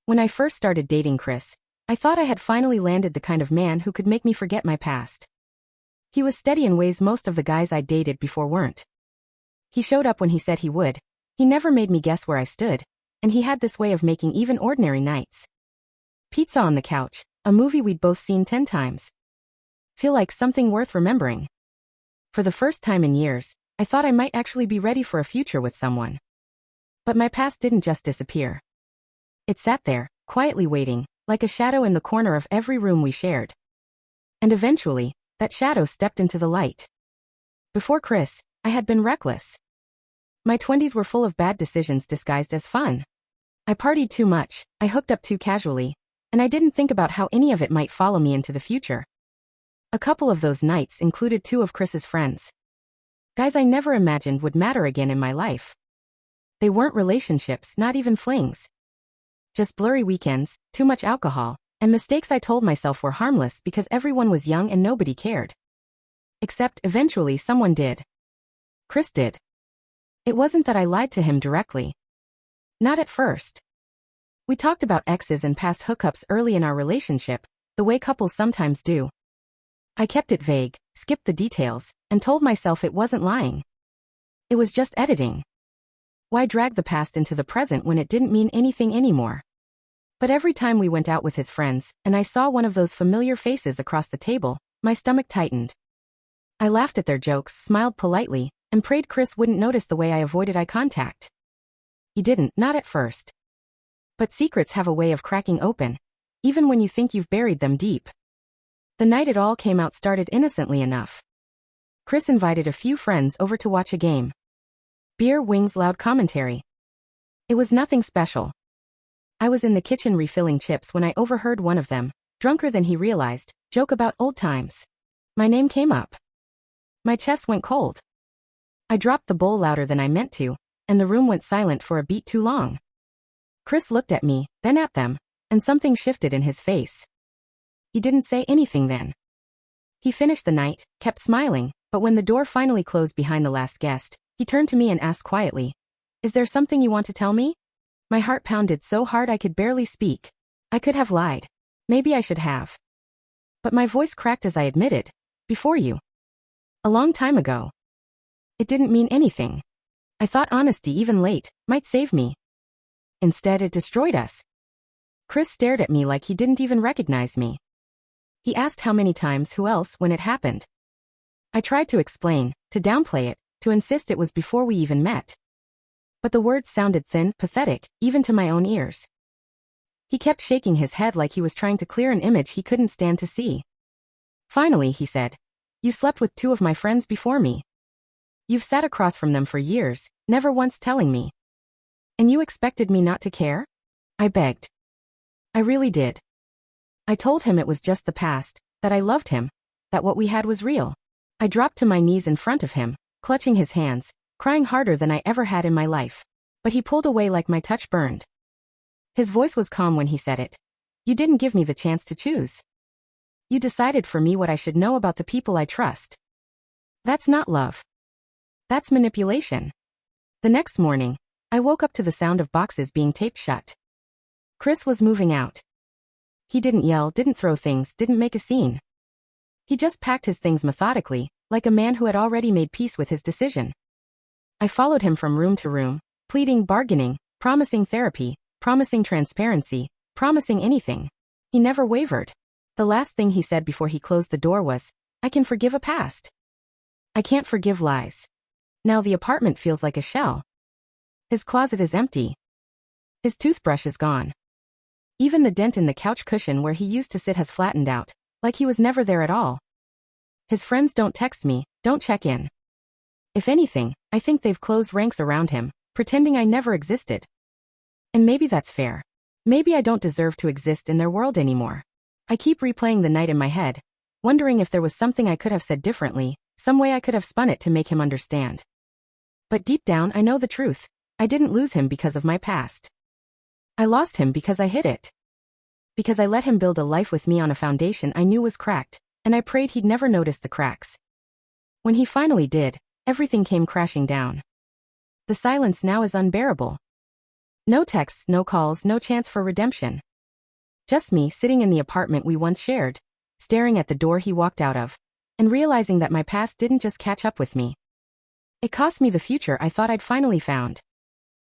When I first started dating Chris, I thought I had finally landed the kind of man who could make me forget my past. He was steady in ways most of the guys I dated before weren't. He showed up when he said he would. He never made me guess where I stood, and he had this way of making even ordinary nights. Pizza on the couch, a movie we'd both seen 10 times. Feel like something worth remembering. For the first time in years, I thought I might actually be ready for a future with someone. But my past didn't just disappear. It sat there, quietly waiting, like a shadow in the corner of every room we shared. And eventually, that shadow stepped into the light. Before Chris, I had been reckless. My 20s were full of bad decisions disguised as fun. I partied too much, I hooked up too casually, and I didn't think about how any of it might follow me into the future. A couple of those nights included 2 of Chris's friends. Guys I never imagined would matter again in my life. They weren't relationships, not even flings. Just blurry weekends, too much alcohol, and mistakes I told myself were harmless because everyone was young and nobody cared. Except, eventually someone did. Chris did. It wasn't that I lied to him directly. Not at first. We talked about exes and past hookups early in our relationship, the way couples sometimes do. I kept it vague, skipped the details, and told myself it wasn't lying. It was just editing. Why drag the past into the present when it didn't mean anything anymore? But every time we went out with his friends, and I saw one of those familiar faces across the table, my stomach tightened. I laughed at their jokes, smiled politely, and prayed Chris wouldn't notice the way I avoided eye contact. He didn't, not at first. But secrets have a way of cracking open, even when you think you've buried them deep. The night it all came out started innocently enough. Chris invited a few friends over to watch a game. Beer, wings, loud commentary. It was nothing special. I was in the kitchen refilling chips when I overheard one of them, drunker than he realized, joke about old times. My name came up. My chest went cold. I dropped the bowl louder than I meant to, and the room went silent for a beat too long. Chris looked at me, then at them, and something shifted in his face. He didn't say anything then. He finished the night, kept smiling, but when the door finally closed behind the last guest, he turned to me and asked quietly, "Is there something you want to tell me?" My heart pounded so hard I could barely speak. I could have lied. Maybe I should have. But my voice cracked as I admitted, "Before you. A long time ago." It didn't mean anything. I thought honesty, even late, might save me. Instead, it destroyed us. Chris stared at me like he didn't even recognize me. He asked how many times, who else, when it happened. I tried to explain, to downplay it, to insist it was before we even met. But the words sounded thin, pathetic, even to my own ears. He kept shaking his head like he was trying to clear an image he couldn't stand to see. Finally, he said, "You slept with 2 of my friends before me. You've sat across from them for years, never once telling me. And you expected me not to care?" I begged. I really did. I told him it was just the past, that I loved him, that what we had was real. I dropped to my knees in front of him, clutching his hands, crying harder than I ever had in my life. But he pulled away like my touch burned. His voice was calm when he said it. "You didn't give me the chance to choose. You decided for me what I should know about the people I trust. That's not love. That's manipulation." The next morning, I woke up to the sound of boxes being taped shut. Chris was moving out. He didn't yell, didn't throw things, didn't make a scene. He just packed his things methodically, like a man who had already made peace with his decision. I followed him from room to room, pleading, bargaining, promising therapy, promising transparency, promising anything. He never wavered. The last thing he said before he closed the door was, "I can forgive a past. I can't forgive lies. Now the apartment feels like a shell. His closet is empty. His toothbrush is gone. Even the dent in the couch cushion where he used to sit has flattened out, like he was never there at all. His friends don't text me, don't check in. If anything, I think they've closed ranks around him, pretending I never existed. And maybe that's fair. Maybe I don't deserve to exist in their world anymore." I keep replaying the night in my head, wondering if there was something I could have said differently, some way I could have spun it to make him understand. But deep down, I know the truth. I didn't lose him because of my past. I lost him because I hid it. Because I let him build a life with me on a foundation I knew was cracked, and I prayed he'd never notice the cracks. When he finally did, everything came crashing down. The silence now is unbearable. No texts, no calls, no chance for redemption. Just me sitting in the apartment we once shared, staring at the door he walked out of, and realizing that my past didn't just catch up with me. It cost me the future I thought I'd finally found.